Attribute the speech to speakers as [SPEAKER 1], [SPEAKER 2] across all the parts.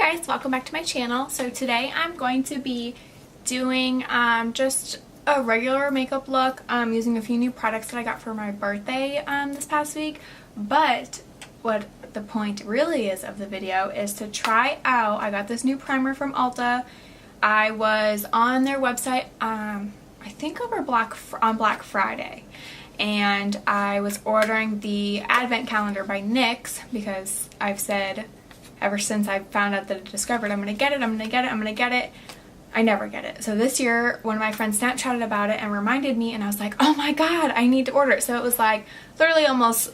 [SPEAKER 1] guys, welcome back to my channel. So today I'm going to be doing just a regular makeup look using a few new products that I got for my birthday this past week. But what the point really is of the video is to try out, I got this new primer from Ulta. I was on their website I think over Black Friday, and I was ordering the advent calendar by NYX because I've said ever since I found out that I discovered I'm gonna get it, I'm gonna get it, I'm gonna get it. I never get it. So this year, one of my friends Snapchatted about it and reminded me, and I was like, oh my god, I need to order it. So it was like literally almost,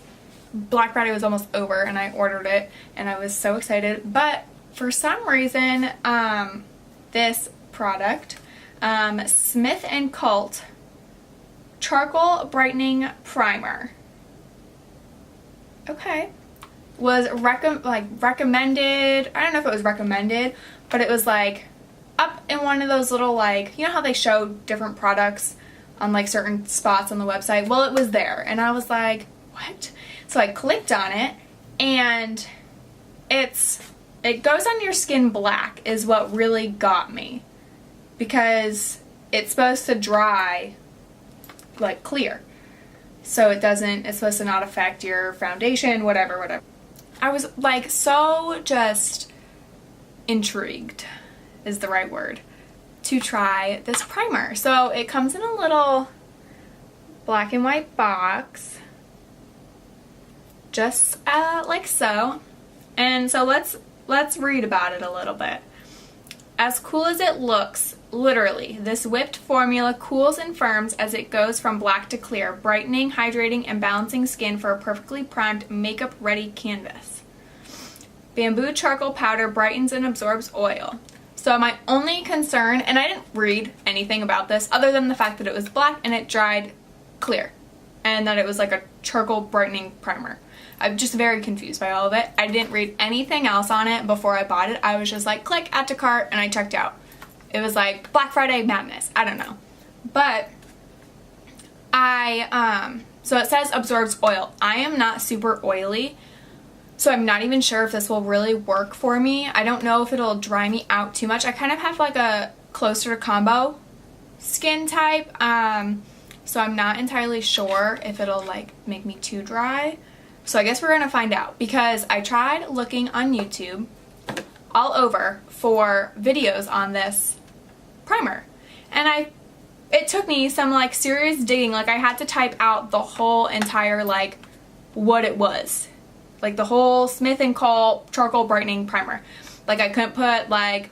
[SPEAKER 1] Black Friday was almost over and I ordered it and I was so excited. But for some reason, this product, Smith & Cult Charcoal Brightening Primer, okay, was recommended. I don't know if it was recommended, but it was like up in one of those little, like, you know how they show different products on like certain spots on the website? Well, it was there and I was like, what? So I clicked on it and it goes on your skin black is what really got me, because it's supposed to dry like clear, so it's supposed to not affect your foundation, whatever. I was like so just intrigued is the right word to try this primer. So it comes in a little black and white box, just like so. And so let's read about it a little bit. As cool as it looks, literally, this whipped formula cools and firms as it goes from black to clear, brightening, hydrating, and balancing skin for a perfectly primed, makeup-ready canvas. Bamboo charcoal powder brightens and absorbs oil. So my only concern, and I didn't read anything about this other than the fact that it was black and it dried clear, and that it was like a charcoal brightening primer. I'm just very confused by all of it. I didn't read anything else on it before I bought it. I was just like, click, add to cart, and I checked out. It was like Black Friday madness. I don't know. But so it says absorbs oil. I am not super oily, so I'm not even sure if this will really work for me. I don't know if it'll dry me out too much. I kind of have like a closer to combo skin type, so I'm not entirely sure if it'll like make me too dry. So I guess we're gonna find out, because I tried looking on YouTube all over for videos on this primer, and it took me some like serious digging. Like I had to type out the whole entire like what it was, like the whole Smith & Cult Charcoal Brightening Primer. Like I couldn't put like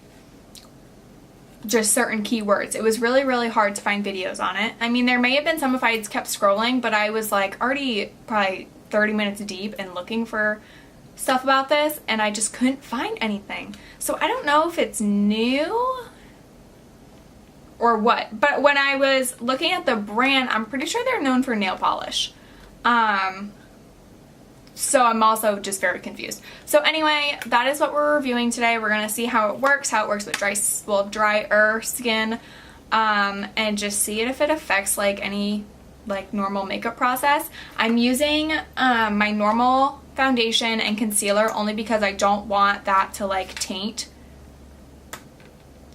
[SPEAKER 1] just certain keywords. It was really hard to find videos on it. I mean, there may have been some if I had kept scrolling, but I was like already probably 30 minutes deep and looking for stuff about this, and I just couldn't find anything. So I don't know if it's new or what, but when I was looking at the brand, I'm pretty sure they're known for nail polish. So I'm also just very confused. So anyway, that is what we're reviewing today. We're gonna see how it works with drier skin, and just see if it affects like any like normal makeup process. I'm using my normal foundation and concealer only because I don't want that to like taint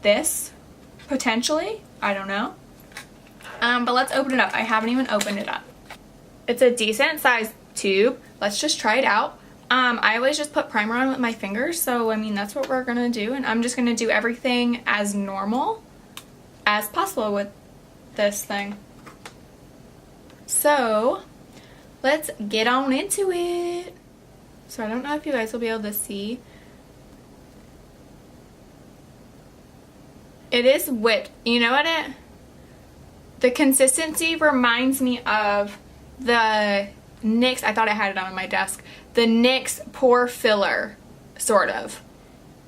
[SPEAKER 1] this potentially. I don't know. But let's open it up. I haven't even opened it up. It's a decent sized tube. Let's just try it out. I always just put primer on with my fingers, so I mean that's what we're gonna do, and I'm just gonna do everything as normal as possible with this thing. So let's get on into it. So I don't know if you guys will be able to see. It is whipped. You know what the consistency reminds me of the NYX, I thought I had it on my desk, the NYX pore filler, sort of.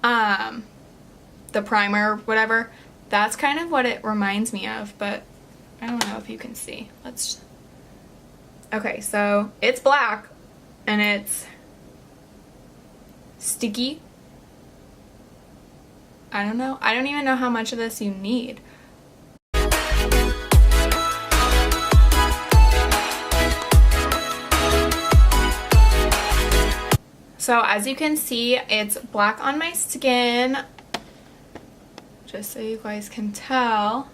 [SPEAKER 1] The primer, whatever. That's kind of what it reminds me of, but I don't know if you can see. Okay, so it's black and it's sticky. I don't know. I don't even know how much of this you need. So So as you can see, it's black on my skin, just so you guys can tell.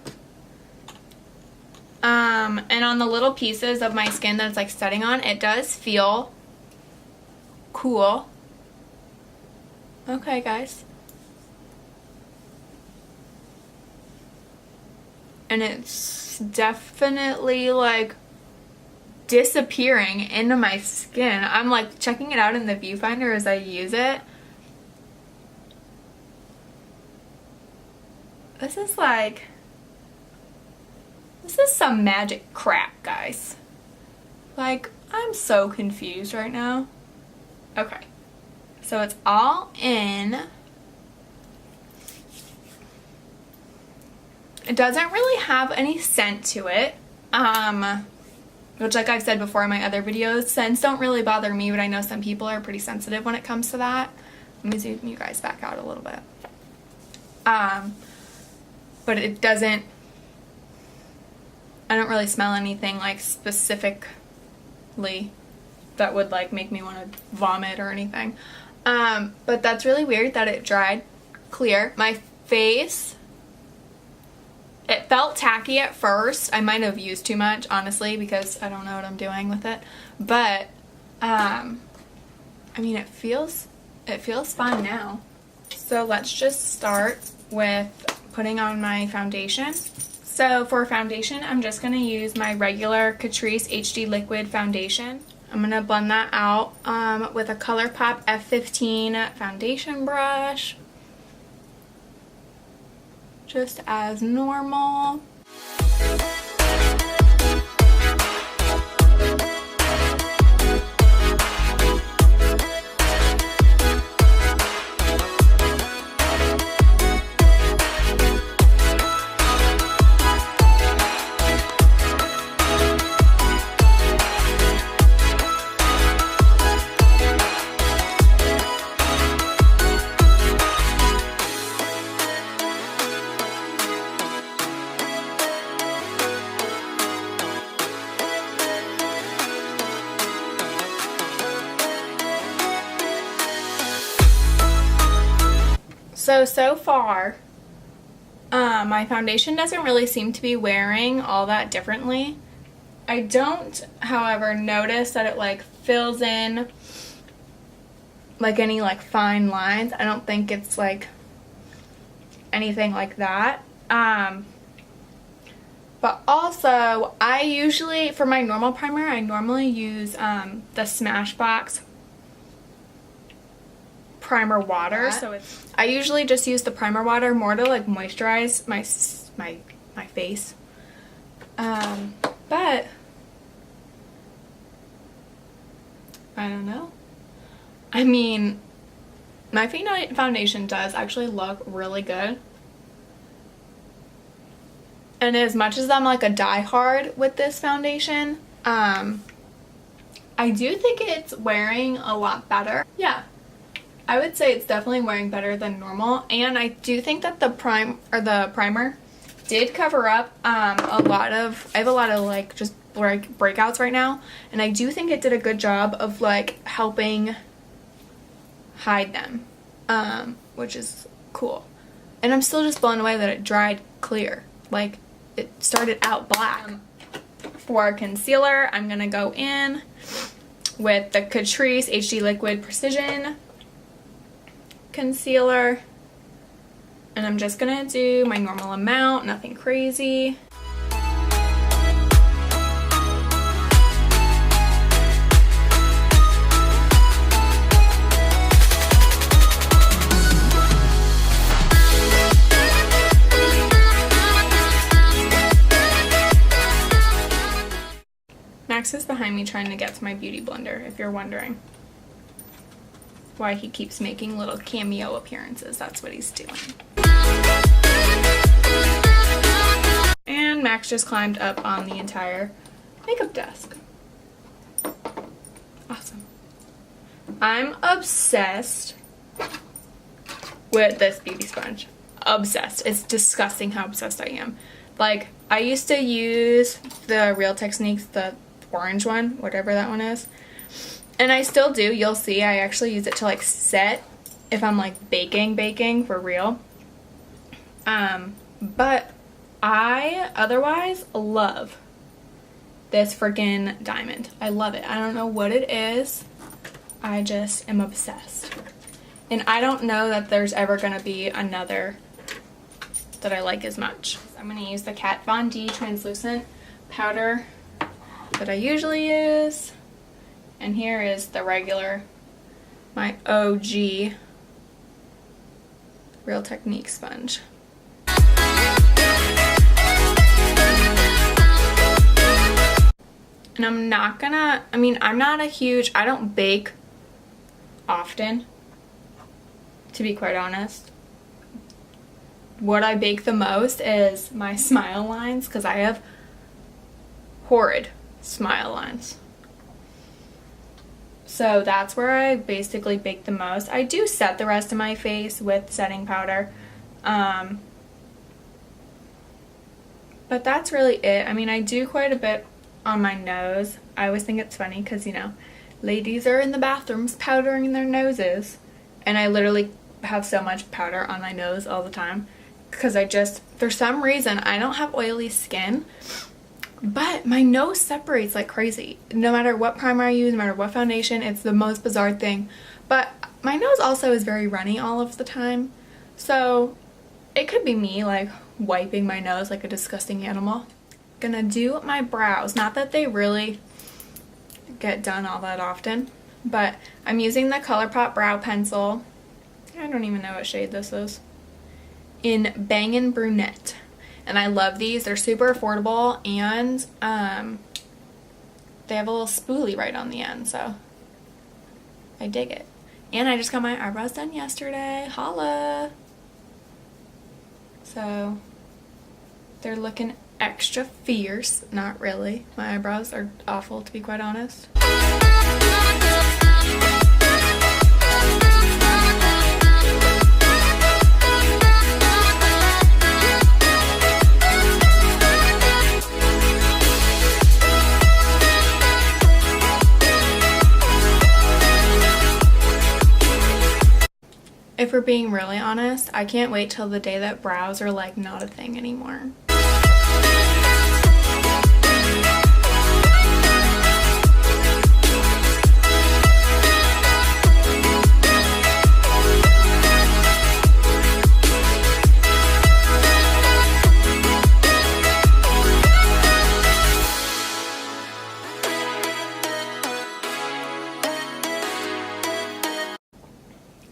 [SPEAKER 1] And on the little pieces of my skin that it's like setting on, it does feel cool. Okay, guys. And it's definitely like disappearing into my skin. I'm like checking it out in the viewfinder as I use it. This is some magic crap, guys. Like, I'm so confused right now. Okay. So it's all in. It doesn't really have any scent to it. Which, like I've said before in my other videos, scents don't really bother me, but I know some people are pretty sensitive when it comes to that. Let me zoom you guys back out a little bit. But it doesn't, I don't really smell anything like specifically that would like make me want to vomit or anything. But that's really weird that it dried clear. My face, it felt tacky at first. I might have used too much, honestly, because I don't know what I'm doing with it. But, I mean, it feels fine now. So let's just start with putting on my foundation. So for foundation, I'm just going to use my regular Catrice HD Liquid Foundation. I'm going to blend that out with a ColourPop F15 foundation brush. Just as normal. So far, my foundation doesn't really seem to be wearing all that differently. I don't, however, notice that it like fills in like any like fine lines. I don't think it's like anything like that. But also, I usually, for my normal primer, I normally use the Smashbox primer water. So I usually just use the primer water more to like moisturize my face. But I don't know. I mean, my foundation does actually look really good. And as much as I'm like a diehard with this foundation, I do think it's wearing a lot better. Yeah. I would say it's definitely wearing better than normal, and I do think that the primer did cover up a lot of, I have a lot of like just breakouts right now, and I do think it did a good job of like helping hide them, which is cool. And I'm still just blown away that it dried clear. Like, it started out black. For concealer, I'm gonna go in with the Catrice HD Liquid Precision concealer, and I'm just gonna do my normal amount, nothing crazy. Max is behind me trying to get to my beauty blender, if you're wondering why he keeps making little cameo appearances. That's what he's doing. And Max just climbed up on the entire makeup desk. Awesome. I'm obsessed with this beauty sponge. Obsessed. It's disgusting how obsessed I am. Like, I used to use the Real Techniques, the orange one, whatever that one is. And I still do. You'll see I actually use it to like set if I'm like baking for real. But I otherwise love this freaking diamond. I love it. I don't know what it is. I just am obsessed. And I don't know that there's ever going to be another that I like as much. I'm going to use the Kat Von D translucent powder that I usually use. And here is the regular, my OG Real Technique sponge. And I'm not gonna, I mean, I'm not a huge, I don't bake often, to be quite honest. What I bake the most is my smile lines, because I have horrid smile lines. So that's where I basically bake the most. I do set the rest of my face with setting powder. But that's really it. I mean, I do quite a bit on my nose. I always think it's funny because, you know, ladies are in the bathrooms powdering their noses. And I literally have so much powder on my nose all the time. Because I just, for some reason, I don't have oily skin. But my nose separates like crazy. No matter what primer I use, no matter what foundation, it's the most bizarre thing. But my nose also is very runny all of the time. So it could be me like wiping my nose like a disgusting animal. Gonna do my brows. Not that they really get done all that often. But I'm using the ColourPop brow pencil. I don't even know what shade this is. In Bangin' Brunette. And I love these. They're super affordable, and they have a little spoolie right on the end, so I dig it. And I just got my eyebrows done yesterday. Holla! So they're looking extra fierce. Not really. My eyebrows are awful, to be quite honest. If we're being really honest, I can't wait till the day that brows are like not a thing anymore.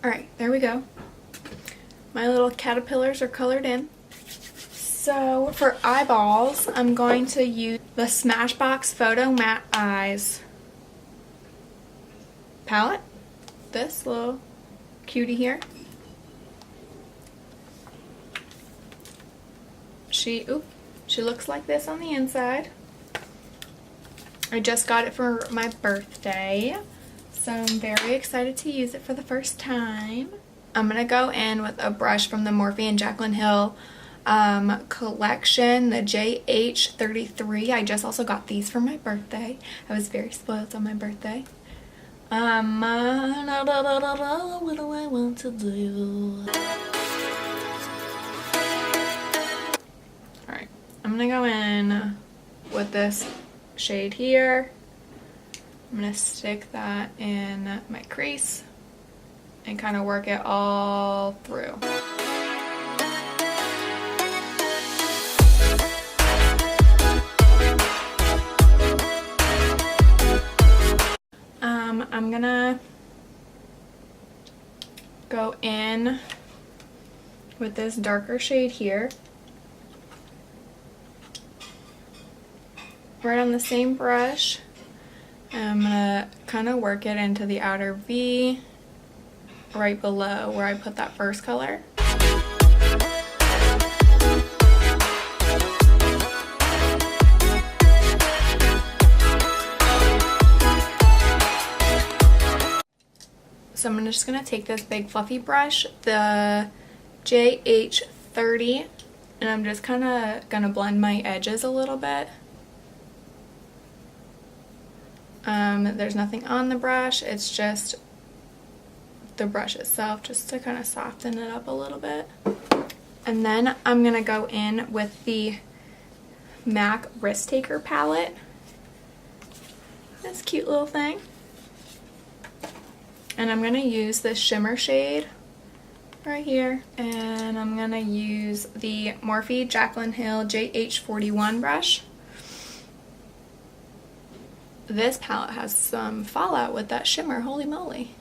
[SPEAKER 1] Alright, there we go. My little caterpillars are colored in. So for eyeballs, I'm going to use the Smashbox Photo Matte Eyes palette. This little cutie here. She looks like this on the inside. I just got it for my birthday. So I'm very excited to use it for the first time. I'm going to go in with a brush from the Morphe and Jaclyn Hill collection, the JH33. I just also got these for my birthday. I was very spoiled on my birthday. What do I want to do? Alright, I'm going to go in with this shade here. I'm going to stick that in my crease and kind of work it all through. I'm going to go in with this darker shade here. Right on the same brush. I'm going to kind of work it into the outer V right below where I put that first color. So I'm just going to take this big fluffy brush, the JH30, and I'm just kind of going to blend my edges a little bit. There's nothing on the brush, it's just the brush itself, just to kind of soften it up a little bit. And then I'm gonna go in with the MAC Risk Taker palette. This cute little thing. And I'm gonna use this shimmer shade right here. And I'm gonna use the Morphe Jaclyn Hill JH41 brush. This palette has some fallout with that shimmer, holy moly.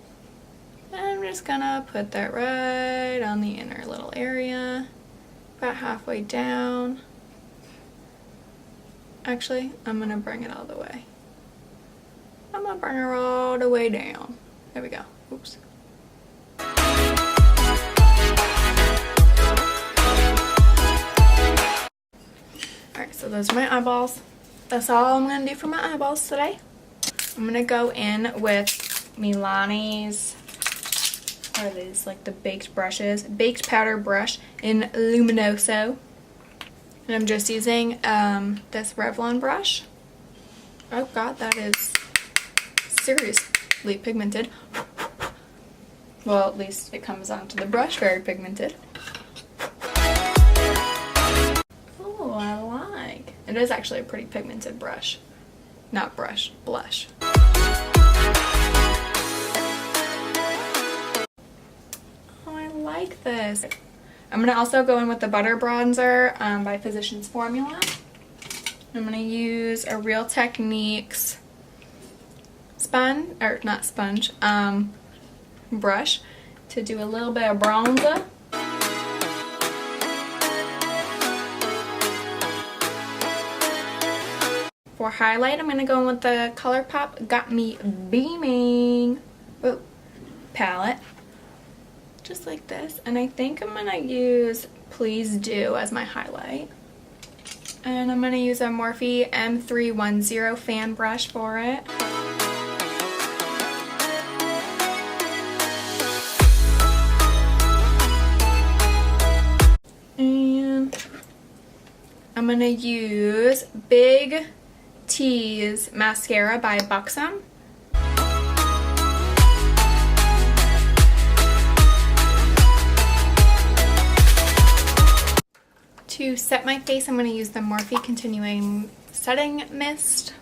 [SPEAKER 1] And I'm just gonna put that right on the inner little area, about halfway down. Actually, I'm gonna bring it all the way. I'm gonna bring her all the way down. There we go. Oops. Alright, so those are my eyeballs. That's all I'm gonna do for my eyeballs today. I'm gonna go in with Milani's, what are these, like the baked brushes, baked powder brush in Luminoso. And I'm just using this Revlon brush. Oh god, that is seriously pigmented. Well, at least it comes onto the brush very pigmented. Oh, I like. It is actually a pretty pigmented brush. Not brush, blush. Oh, I like this. I'm going to also go in with the Butter Bronzer by Physicians Formula. I'm going to use a Real Techniques brush to do a little bit of bronzer. For highlight, I'm going to go in with the ColourPop Got Me Beaming palette. Just like this. And I think I'm going to use Please Do as my highlight. And I'm going to use a Morphe M310 fan brush for it. And I'm going to use Big T's mascara by Buxom. To set my face, I'm going to use the Morphe Continuing Setting Mist.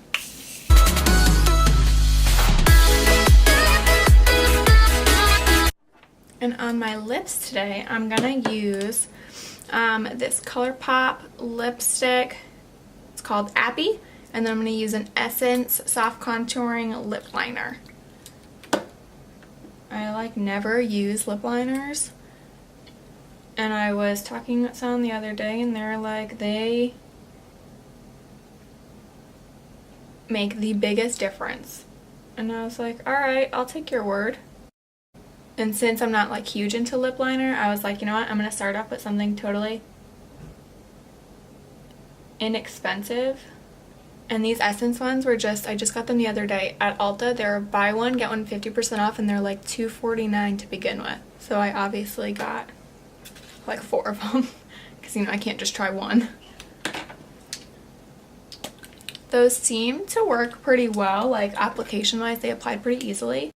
[SPEAKER 1] And on my lips today, I'm going to use this ColourPop lipstick. It's called Appy. And then I'm going to use an Essence Soft Contouring Lip Liner. I like never use lip liners. And I was talking with someone the other day and they're like, they make the biggest difference. And I was like, alright, I'll take your word. And since I'm not like huge into lip liner, I was like, you know what, I'm going to start off with something totally inexpensive. And these Essence ones were I just got them the other day at Ulta. They're buy one, get one 50% off, and they're like $2.49 to begin with. So I obviously got like 4 of them because, you know, I can't just try one. Those seem to work pretty well, like application wise they applied pretty easily.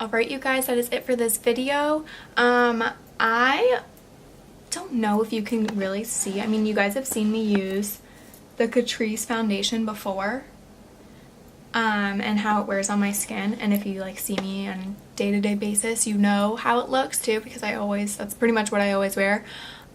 [SPEAKER 1] Alright you guys, that is it for this video. I don't know if you can really see, I mean you guys have seen me use the Catrice foundation before and how it wears on my skin, and if you like see me on a day-to-day basis you know how it looks too, because that's pretty much what I always wear.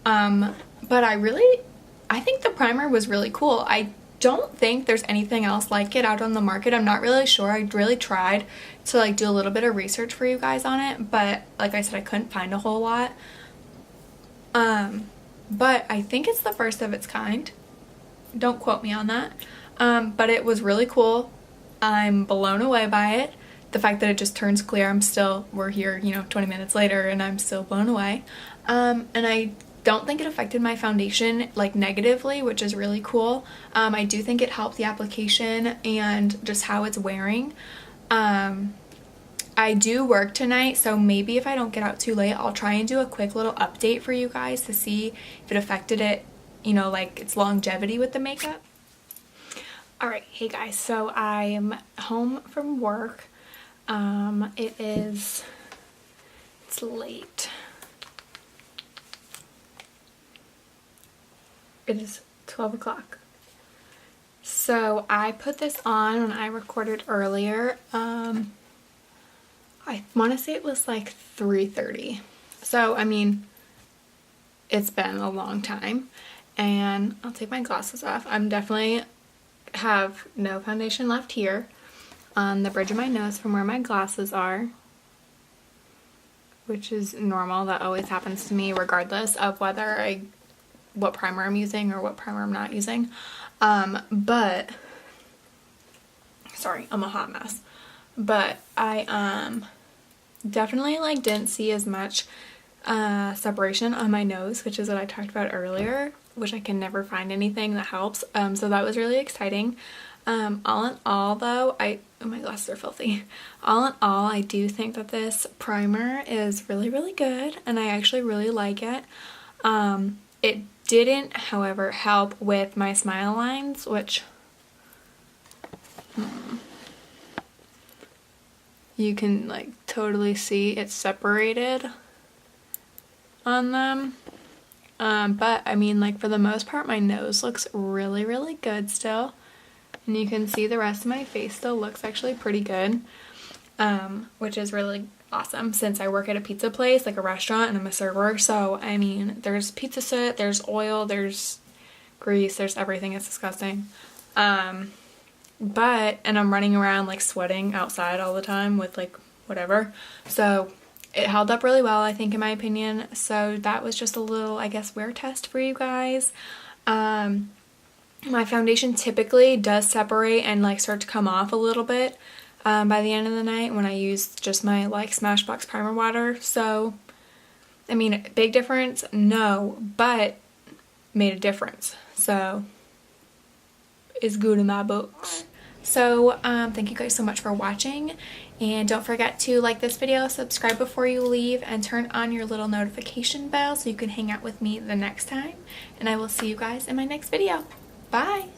[SPEAKER 1] But I think the primer was really cool. I don't think there's anything else like it out on the market. I'm not really sure. I really tried to like do a little bit of research for you guys on it, but like I said, I couldn't find a whole lot. But I think it's the first of its kind. Don't quote me on that. But it was really cool. I'm blown away by it. The fact that it just turns clear, we're here, you know, 20 minutes later and I'm still blown away. And I don't think it affected my foundation like negatively, which is really cool. I do think it helped the application and just how it's wearing. I do work tonight, so maybe if I don't get out too late, I'll try and do a quick little update for you guys to see if it affected it, you know, like its longevity with the makeup. Alright, hey guys, so I am home from work. It's late. It is 12 o'clock. So I put this on when I recorded earlier. I want to say it was like 3:30. So, I mean, it's been a long time. And I'll take my glasses off. I'm definitely have no foundation left here on the bridge of my nose from where my glasses are, which is normal. That always happens to me regardless of what primer I'm using or what primer I'm not using. But sorry, I'm a hot mess. But I definitely like didn't see as much separation on my nose, which is what I talked about earlier, which I can never find anything that helps. So that was really exciting. All in all though, oh, my glasses are filthy. All in all, I do think that this primer is really, really good, and I actually really like it. It didn't, however, help with my smile lines, which you can like totally see it's separated on them. But I mean, like, for the most part, my nose looks really, really good still. And you can see the rest of my face still looks actually pretty good. Which is really awesome since I work at a pizza place, like a restaurant, and I'm a server. So, I mean, there's pizza soot, there's oil, there's grease, there's everything. It's disgusting. And I'm running around like sweating outside all the time with like whatever. So it held up really well, I think, in my opinion. So that was just a little, I guess, wear test for you guys. My foundation typically does separate and like start to come off a little bit by the end of the night when I use just my like Smashbox primer water. So, I mean, big difference? No, but made a difference. So, it's good in my books. So, thank you guys so much for watching, and don't forget to like this video, subscribe before you leave, and turn on your little notification bell so you can hang out with me the next time, and I will see you guys in my next video. Bye!